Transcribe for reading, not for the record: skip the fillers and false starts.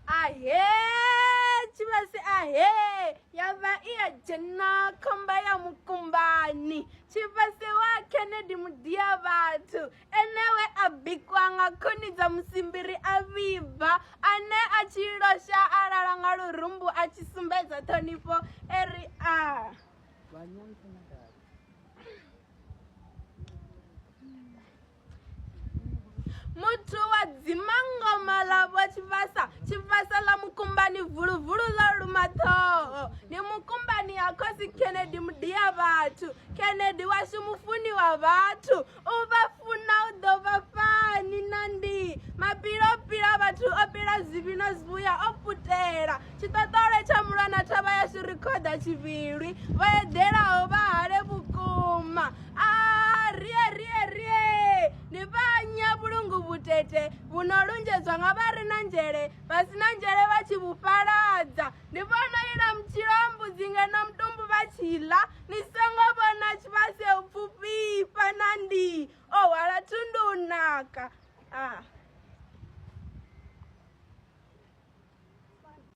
ahe chivasi ahe yava iya jena khamba ya mukumbani chivasi wa Kennedy mudia vatu enewe abikwanga kuni za musimbiri aviva ane achilosha alala nga lurumbu achisumbeza tonifo eri a mutu wa dzimangoma lavo chivasa la mukumbani vulu la lumato ni mukumbani ya kosi Kennedy mudia vatu Kennedy washumufuni wa vatu uvafuna udovafani nandi mapilopila vatu opila zivino zivuya oputela chitotole cha mulwana tava ya shirikoda chivilwi vaedela ovahale vukuma rie ni vanya bulungu butete bunolunjezwa nga bari na njere basina njere bachibufalaza nibona ila mchilombu zinge na mtumbu bachila nisengo bona chibase upupi panandi wala tundunaka